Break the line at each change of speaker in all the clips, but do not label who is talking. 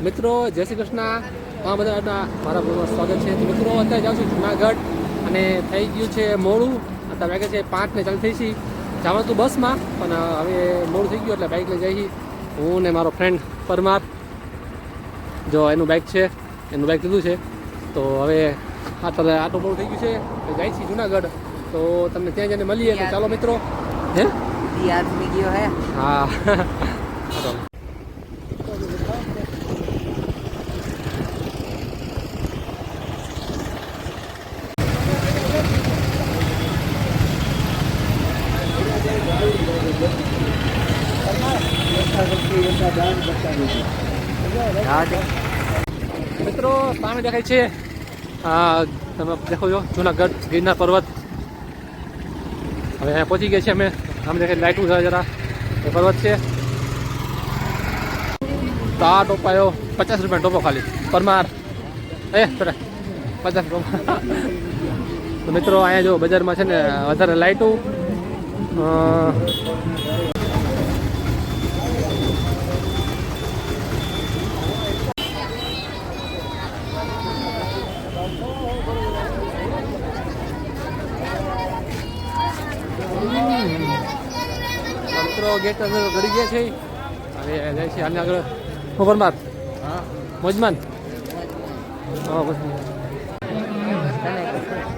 મિત્રો જય શ્રી કૃષ્ણ, આ બધા મારા બ્લોગમાં સ્વાગત છે. તો મિત્રો અત્યારે જાઉં છું જુનાગઢ અને થઈ ગયું છે મોડું. અત્યારે વાગે છે 5 ને ચાલુ થઈ છે. જવાનું હતું બસમાં પણ હવે મોડું થઈ ગયું એટલે બાઇક લઈ જઈએ. હું ને મારો ફ્રેન્ડ પરમાર, જો એનું બાઇક છે, એનું બાઇક લીધું છે. તો હવે અત્યારે આટલું મોડું થઈ ગયું છે, જાય છે જુનાગઢ. તો તમને ત્યાં જઈને મળીએ. તો ચાલો મિત્રો. હે
આદમી ગયો હે.
હા મિત્રો સામે દેખાય છે, તમે દેખો છો જુનાગઢ ગિરનાર પર્વત. હવે અહીંયા પહોંચી ગયા છે અમે. આમ દેખાય લાઇટું છે, જરા એ પર્વત છે. તો આ ટોપ આવ્યો 50 રૂપિયાનો ટોપો ખાલી પરમાર. 50 રૂપિયા. તો મિત્રો અહીંયા જો બજારમાં છે ને વધારે લાઇટું. મિત્રો ગેટ અંદર ઘડી ગયા છે. હવે જાય છે હાલને આગળ. પરમાર મોજમાન.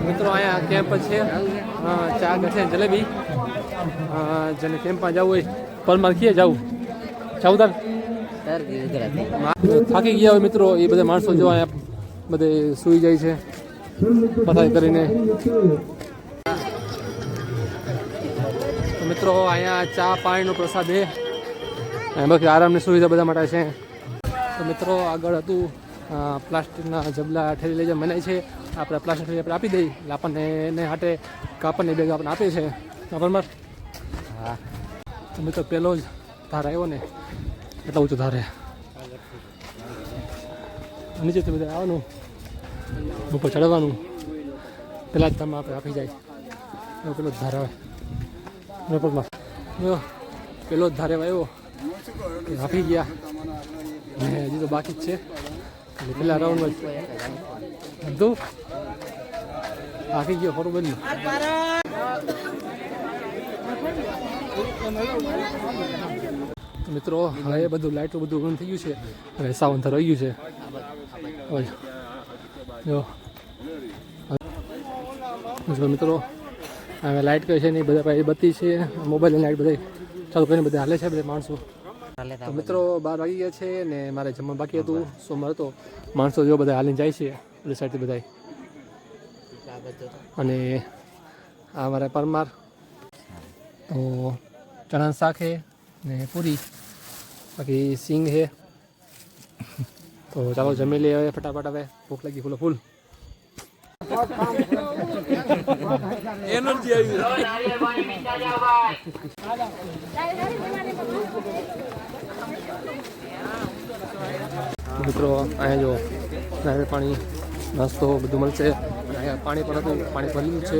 મિત્રો અહીંયા કેમ્પ છે, ચા છે, જલેબી. જેને કેમ્પમાં જવું હોય પરમાર ક્યાં જવું ચાવદાર થાકી ગયા હોય મિત્રો એ બધા માણસો જો અહીંયા બધે સૂઈ જાય છે પથારી કરીને. મિત્રો અહીંયા ચા પાણીનો પ્રસાદ છે, બાકી આરામની સુવિધા બધા માટે છે. તો મિત્રો આગળ હતું પ્લાસ્ટિકના જબલા ઠેલી લઈ જવા મનાય છે. આપણે પ્લાસ્ટિક ઠેલી આપણે આપી દઈએ એટલે આપણને એને હાટે કાપડની બેગ આપણને આપે છે. બરાબર.
હા.
તો મિત્રો પહેલો જ ધાર આવ્યો ને, એટલા ઊંચો ધારે નીચેથી બધા આવવાનું, ઉપર ચડવાનું. પહેલાં જ તમે આપણે આપી જાય એવો પેલો જ ધાર આવે. બરાબરમાં જો પેલો જ ધારે આવ્યો આપી ગયા ને, હજી તો બાકી જ છે. એટલે પેલા રાઉન્ડમાં બધું આપી ગયો ખરું બન્યું. મિત્રો હવે બધું લાઇટો બધું બંધ થઈ ગયું છે. હવે સાવન રહી ગયું છે. જો મિત્રો હવે લાઇટ કઈ છે નહીં, બધા પાસે બત્તી છે, મોબાઈલની લાઇટ બધા ચાલુ કરીને બધા હાલે છે બધા માણસો. તો મિત્રો 12 વાગી ગયા છે ને મારે જમવા બાકી હતું. સોમવાર હતો, માણસો જો બધા હાલીને જાય છે બધી સાઈડથી બધા. અને આ મારે પરમાર તો ચણાનું શાક છે ને પૂરી, બાકી સિંગ છે. તો ચાલો જમી લઈએ હવે ફટાફટ. હવે ભૂખ લાગી ફૂલ ફૂલ એનર્જી આવી. મિત્રો અહીંયા જો નારિયેળ પાણી નાસ્તો બધું મળશે. અહીંયા પાણી પણ હતું, પાણી ભરેલું છે.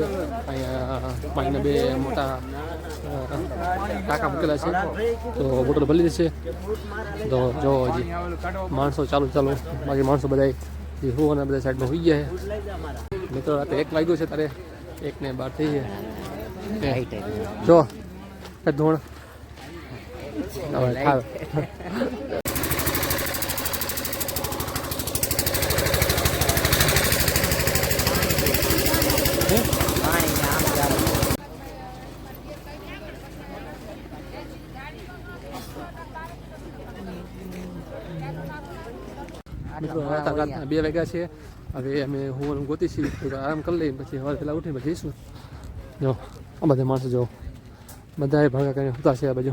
અહીંયા પાણીના 2 મોટા ટાંકા મૂકેલા છે, તો બોટલ ભરી છે. તો જો હજી માણસો ચાલુ બાકી માણસો બધા હું અને બધા સાઈડમાં હોઈ ગયા છે. મિત્રો રાતે 1 વાગ્યું છે, તારે 1 ને 12 થઈ છે. જો ધોણ ખાવ. મિત્રો રાતના 2 વાગ્યા છે. હવે અમે હું ગોતી છીએ, આરામ કરી લઈએ, પછી સવારે પહેલાં ઉઠીને પછી જઈશું. જો આ બધા માણસો જો બધા ભાગા કરીને હોતા છે આ બાજુ.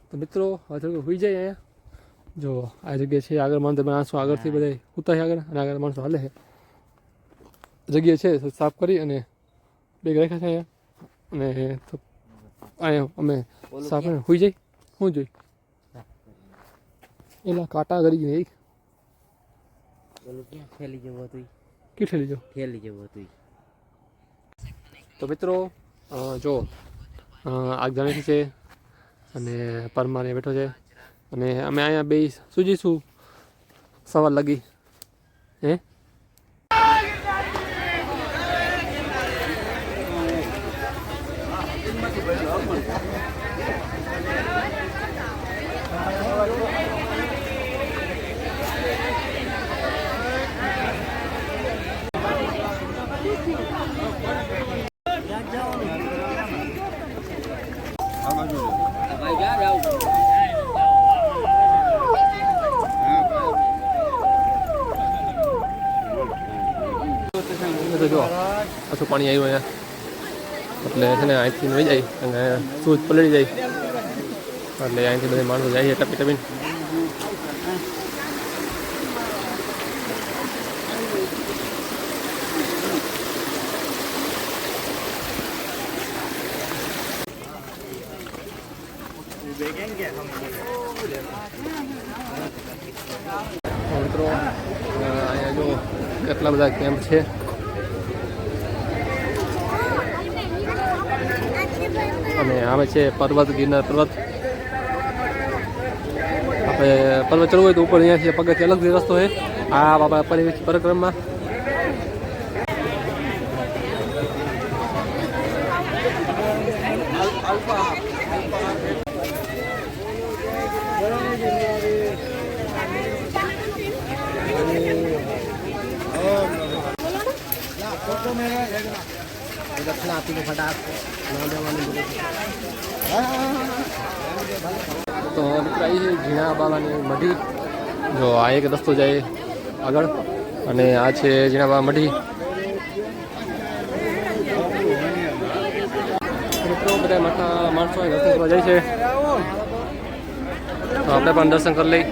તો મિત્રો હવે થોડુંક હોઈ જાય અહીંયા. જો આ જગ્યા છે, આગળ માણસો આગળથી બધા હોતા છે આગળ, અને આગળ માણસો હાલે છે. જગ્યા છે સાફ કરી અને બેગ રાખ્યા છે અહીંયા. અને અહીંયા અમે સાફ કરીને હોઈ જાય. શું જોઈ એલા કાંટા કરી ગઈ
થેલી જેવું હતું.
કે થેલી
જેવું હતું.
તો મિત્રો જો આગ જાણી છે અને પરમાર બેઠો છે અને અમે અહીંયા બે સૂજીશું સવાર લગી હે તો જો પાછું પાણી આવ્યું અહીંયા એટલે છે ને અહીંથી વહી જાય અને સૂજ પલળી જાય એટલે અહીંથી બધા માણસો જાય ટપી ટપીને મિત્રો અહીંયા જો કેટલા બધા કેમ્પ છે અને આવે છે પર્વત ગિરનાર પર્વત આપણે પર્વત ચડવું હોય તો ઉપર અહીંયાથી પગથિયે અલગ રસ્તો છે આ બાબા પરિક્રમા
दक्षिणा आपी को फटाक
તો મિત્રો આવી છે ઝીણા બાવાની મઢી જો આ એક રસ્તો જાય આગળ અને આ છે ઝીણા બાવા મઢી મિત્રો બધા મોટા માણસો દર્શન કરવા જાય છે તો આપણે પણ દર્શન કરી લઈ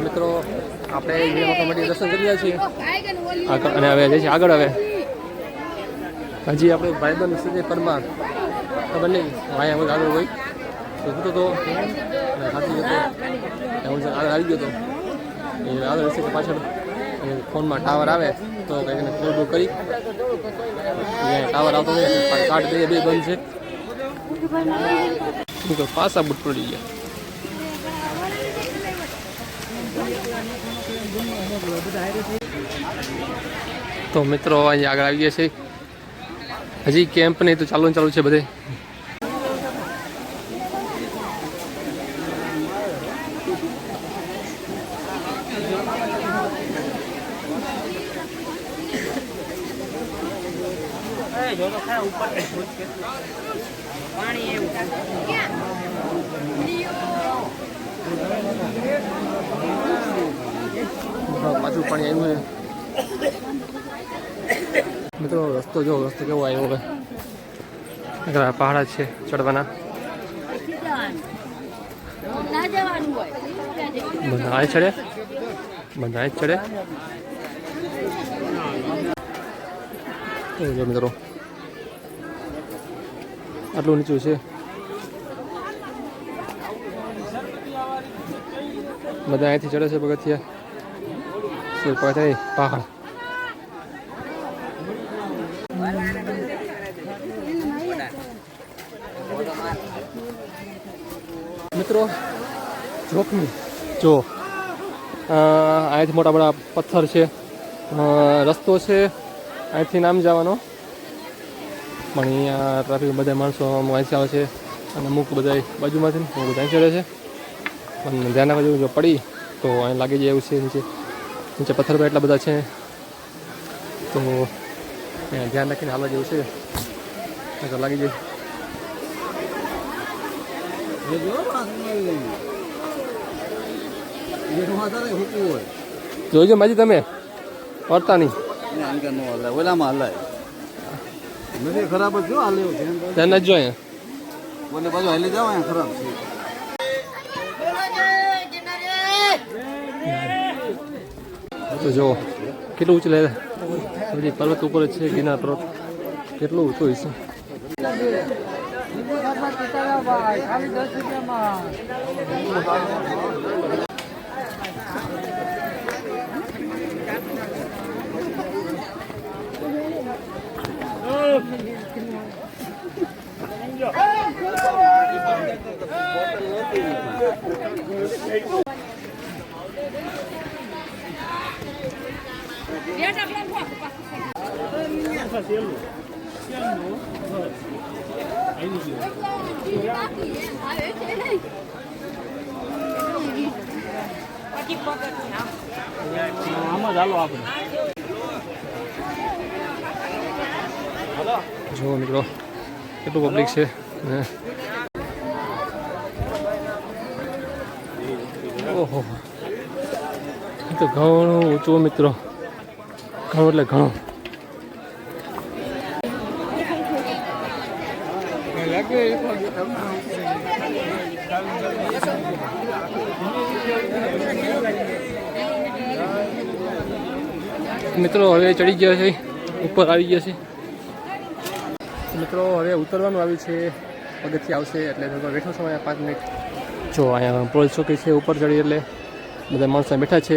મિત્રો આપણે જે મોટામોટી દર્શન કરી રહ્યા છીએ અને હવે જઈએ છીએ આગળ હવે હજી આપણે ભાઈબંધ સંજય પરમાર ખબર નહીં ભાઈ હવે આગળ હોય તો હતો તો હાથી જતો આગળ આવી ગયો હતો એ આગળ હશે પાછળ ફોનમાં ટાવર આવે તો કંઈક કોલ બુક કરી ટાવર આવતો નહીં કાર્ડ બે બંધ છે તો પાછા બુટ પડી ગયા તો મિત્રો અહીંયા આગળ આવી ગયા છે હજી કેમ્પ નહીં તો ચાલુ છે બધે પાછું પાણી આવ્યું છે મિત્રો રસ્તો જો રસ્તો કેવો આવ્યો હવે પહાડ છે ચડવાના બંધાય ચડે જો મિત્રો આટલું નીચું છે બધા અહીંથી ચડે છે પગથિયા પહાડ મિત્રો જોખમી જો અહીંથી મોટા મોટા પથ્થર છે રસ્તો છે અહીંથી નામ જવાનો પણ અહીંયા ટ્રાફિક બધા માણસો અહીંથી આવે છે અને અમુક બધા બાજુમાંથી અમુક બધા ચડે છે પણ ધ્યાન રાખવા જેવું જો પડી તો અહીં લાગી જાય એવું છે નીચે પથ્થર પર એટલા બધા છે તો ધ્યાન રાખીને હાલવા જેવું છે તો લાગી જાય જોઈજો માજી તમે પડતા નહીં
ઓલામાં હલાય નથી ખરાબ જ જો હાલે એવું છે
ત્યાં નથી જો અહીંયા
બોલે બાજુ હાલી જાવ અહીંયા ખરાબ છે
તો જો કેટલું ઊંચું લે બધી પર્વત ઉપર જ છે ગિરનાર પર્વત કેટલું ઊંચું હોય છે
આમાં ચાલો આપણે
જો મિત્રો કેટલું પબ્લિક છે ને ઓહો એ તો ઘણું ઊંચું મિત્રો ઘણું એટલે ઘણું મિત્રો હવે ચડી ગયા છે ઉપર આવી ગયા છે મિત્રો હવે ઉતરવાનું આવ્યું છે પગથિયાં આવશે એટલે થોડો બેઠો સમય 5 મિનિટ જો અહીંયા પોલીસ ચોકી છે ઉપર ચડી એટલે બધા માણસો બેઠા છે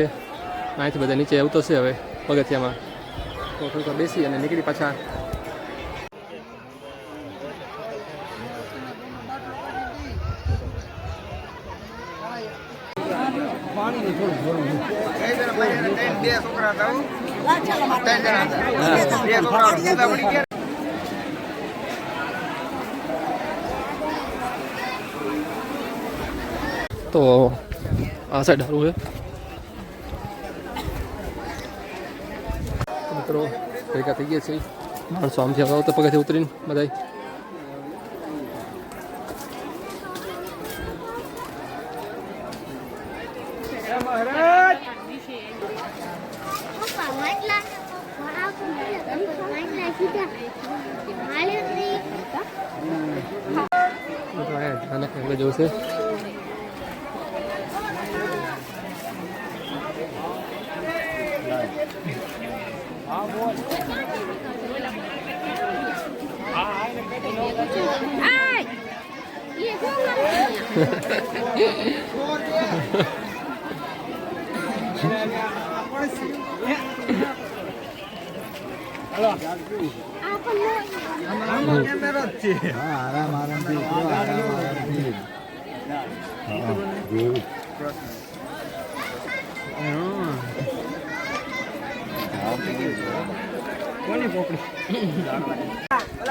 અહીંથી બધા નીચે ઉતરશે હવે પગથિયામાં તો થોડુંક બેસી અને નીકળી પાછા તો આ સાઈડ સારું છે મિત્રો ભેગા થઈ ગયા છે માણસો આમથી આવતા પગથિયે ઉતરીને બધા જોશે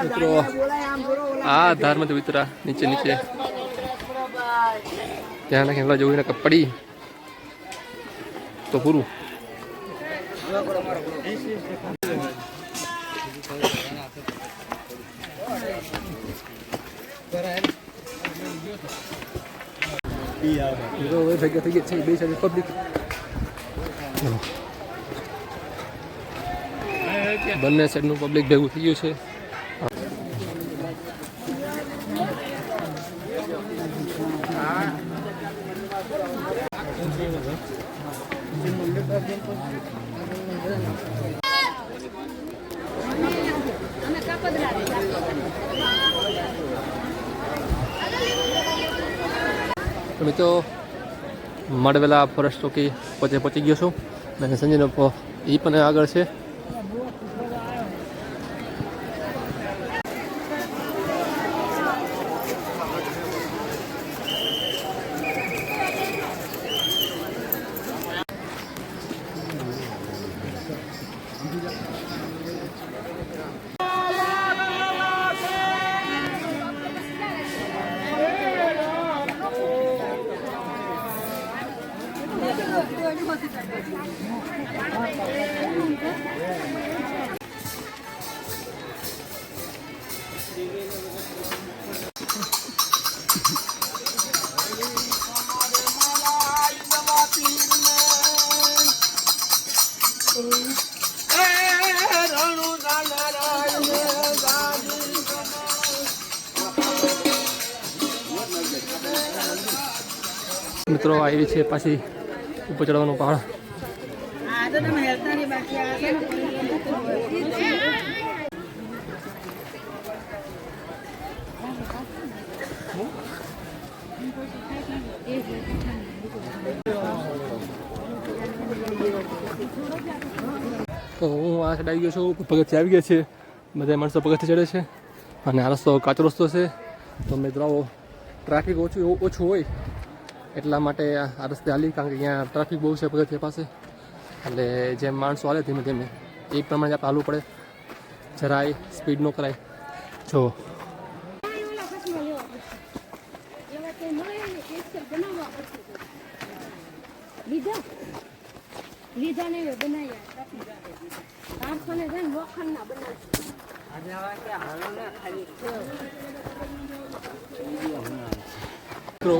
મિત્રો આ ધારમાંથી ઉતરા નીચે નીચે ત્યાં નાખી હમણાં જોઈને પડી તો પૂરું ભેગા થઈ ગયા છે બે સાઈડ પબ્લિક બંને સાઈડનું પબ્લિક ભેગું થઈ ગયું છે મિત્રો મળવેલા ફોરેસ્ટ ચોકી પહોંચી ગયો છું અને સંજયનો એ પણ આગળ છે મિત્રો આવી છે પાછી ઉપર ચડવાનો પહાડ. તો હું આ સાઈડ આવી ગયો છું. પગથિયે આવી ગયા છે. બધા માણસો પગથિયે ચડે છે અને આ રસ્તો કાચો રસ્તો છે. તો મિત્રો ટ્રાફિક ઓછું હોય એટલા માટે આ રસ્તે હાલી, કારણ કે અહીંયા ટ્રાફિક બહુ છે પગથિયા પાસે. એટલે જેમ માણસો હાલે ધીમે ધીમે એ પ્રમાણે આપણે હાલવું પડે. જરાય સ્પીડ ન કરાય. જો
લીધા ને બનાવ્યા કારખાને છે ને લોખંડના બનાવ્યા.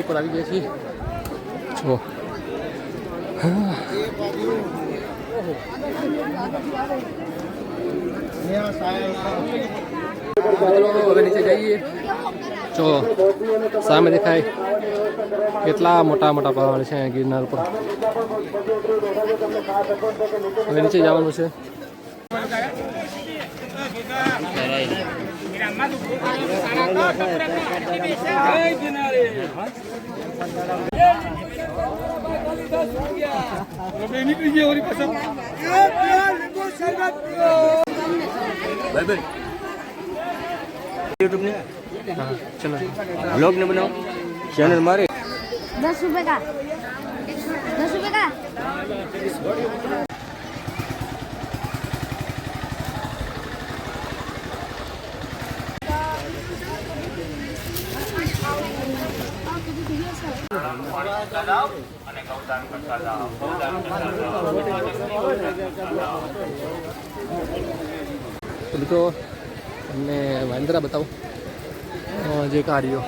ઉપર આવી ગયા છીએ. જો હવે નીચે જઈએ. જો સામે દેખાય કેટલા મોટા મોટા પહાડ છે ગિરનાર ઉપર. હવે નીચે જવાનું છે.
यूट्यूब ने
हाँ चलो
ब्लॉग ने बनाओ चैनल मारे
10 रुपए का 10 रुपए का
તો મિત્રો તમને વાંદરા બતાવું જે કાર્યો.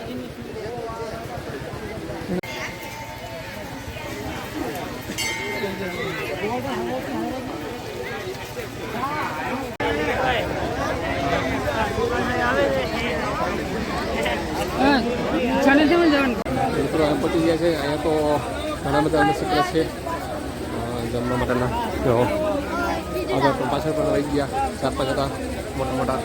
મિત્રો આ પતી ગયા છે. અહીંયા તો ઘણા બધા અનુસૂચિત છે જમવા માટેના. તો આગળ પણ પાછળ પણ રહી ગયા 4-5 હતા મોટા મોટા.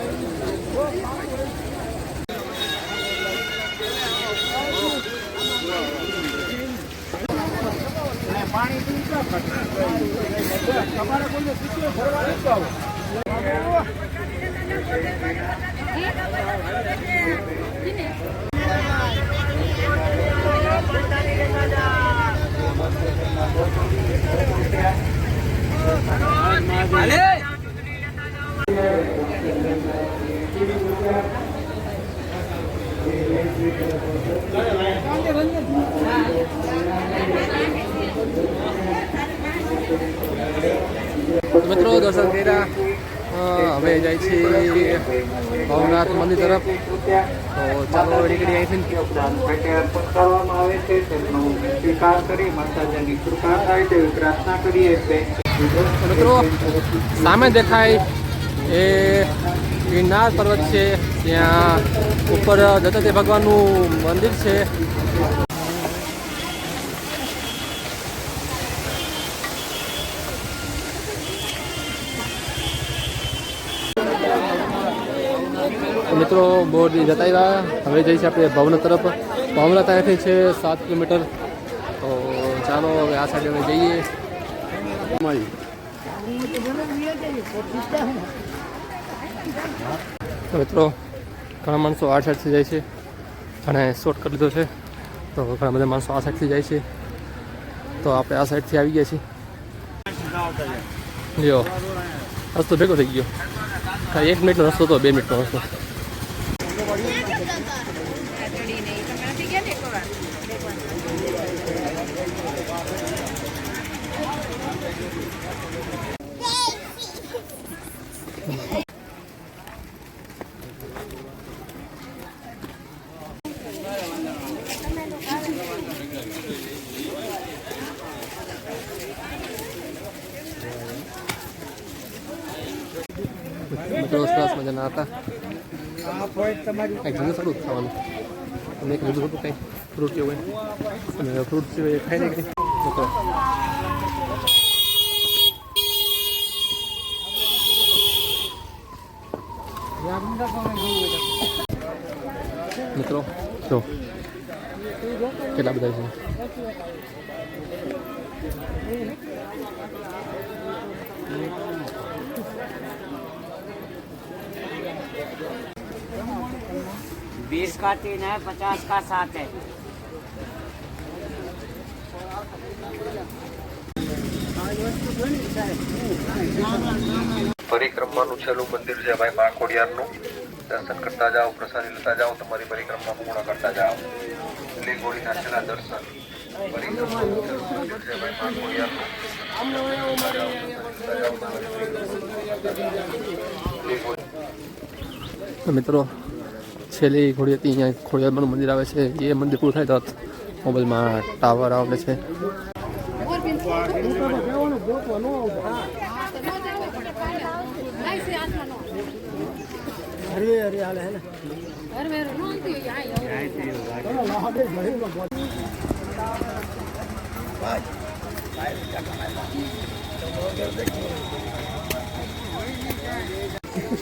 મિત્રો દર્શન કર્યા. હવે જાય છે ભવનાથ મંદિર તરફ. તો ચાલો નીકળી અહીંથી.
કરવામાં આવે છે તેમનો સ્વીકાર કરી માતાજીની કૃપા થાય તેવી પ્રાર્થના કરીએ છીએ.
મિત્રો સામે દેખાય એ ગિરનાર પર્વત છે. ત્યાં ઉપર દત્તાત્રેય ભગવાનનું મંદિર છે. મિત્રો બોર્ડ જતા આવ્યા. હવે જઈએ છીએ આપણે ભવનાથ તરફ. ભવનાથ અહીંથી છે 7 કિલોમીટર. તો ચાલો હવે આ સાઈડ અમે જઈએ. તો મિત્રો ઘણા માણસો આ સાઈડથી જાય છે. ઘણા શોર્ટ કરી લીધો છે. તો ઘણા બધા માણસો આ સાઈડથી જાય છે. તો આપણે આ સાઈડથી આવી ગયા છીએ. લ્યો રસ્તો ભેગો થઈ ગયો. 1 મિનિટનો રસ્તો હતો, 2 મિનિટનો રસ્તો. મિત્રો સરસ મજાના હતા. કંઈક જંગલ સારું ખાવાનું અને એક લીધું હતું કંઈ ફ્રૂટ જેવું હોય અને ફ્રૂટ સિવાય ખાઈ નહીં કંઈ મિત્રો જો કેટલા બધા છે.
बीस का 3 है, 50 का 7 है.
પરિક્રમાનું છેલ્લું મંદિર છે ભાઈ બાકોડિયારનું. દર્શન કરતા જાઓ, પ્રસાદી લેતા જાઓ, તમારી પરિક્રમા પૂર્ણ કરતા જાઓ. લીલી ઘોડીના છેલ્લા દર્શન. પરિક્રમાનું છેલ્લું મંદિર છે ભાઈ બાકોડિયારનું.
મિત્રો છેલ્લી ઘોડી હતી અહીંયા ખોડિયારમાંનું મંદિર આવે છે. એ મંદિર પૂરું થાય તો મોબાઈલમાં ટાવર આવે છે.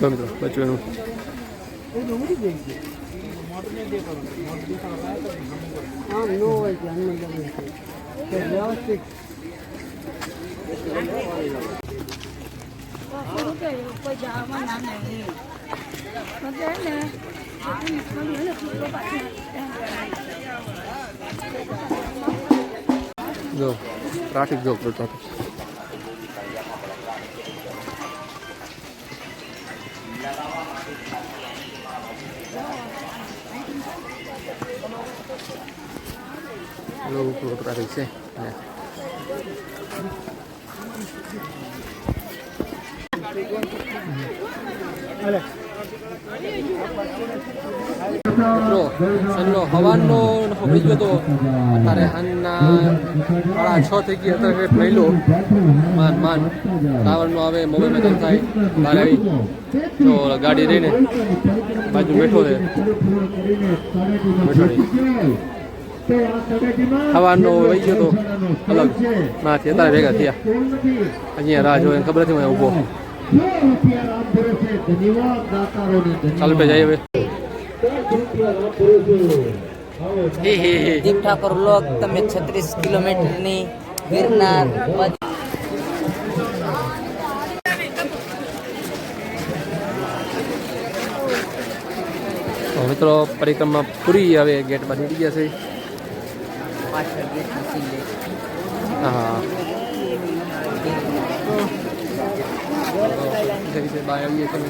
જો મિત્રો બચ્ચું એનું જો ટ્રાફિક જો ટ્રાફિક ટ્રાફિક છે. મિત્રો સનનો હવાનો હોઈ ગયો તો અત્યારે હાનના 6:30 થઈ ગયા. અત્યારે પહેલો માન ટાવરનો આવે મોબાઈલમાં ચાલુ થાય બહાર આવી તો ગાડી રહીને બાજુ બેઠો છે હવાનો વહી ગયો તો અલગ નાથી અત્યારે ભેગા થયા. અહીંયા રાહ જોઈને ખબર નથી મને ઊભો. ચાલુ પે જઈએ હવે.
દીપ ઠાકોર બ્લોક તમે 36 કિલોમીટરની ગિરનાર
મિત્રો પરિક્રમા પૂરી હવે ગેટ બહાર નીકળી ગયા છે. હા બહાર આવીએ તમે.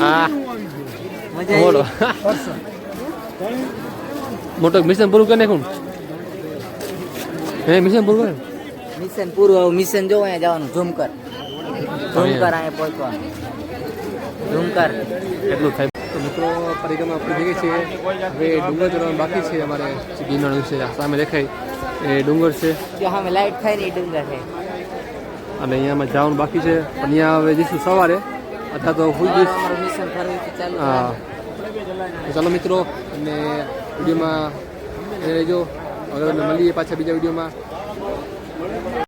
હા બોલો મોટો મિશન પૂરું કરી નાખું. હે મિશન પૂરું કરે.
મિશન પૂરું. મિશન જો અહીંયા જવાનું ઝુમકર અહીંયા પહોંચવાનું ઝુમકર
એટલું થાય. તો મિત્રો પરિક્રમા પૂરી થઈ ગઈ છે. હવે ડુંગર ચડવાનું બાકી છે અમારે. ગિરનાર છે સામે દેખાય એ ડુંગર છે.
સામે લાઈટ થાય ને એ ડુંગર છે
અને અહીંયામાં જવાનું બાકી છે. પણ અહીંયા હવે જઈશું સવારે અથવા તો ફૂલ દિવસ.
મિશન ફરવી ચાલુ.
હા ચાલો મિત્રો અને વિડીયોમાં રહેજો. હવે મળીએ પાછા બીજા વિડીયોમાં.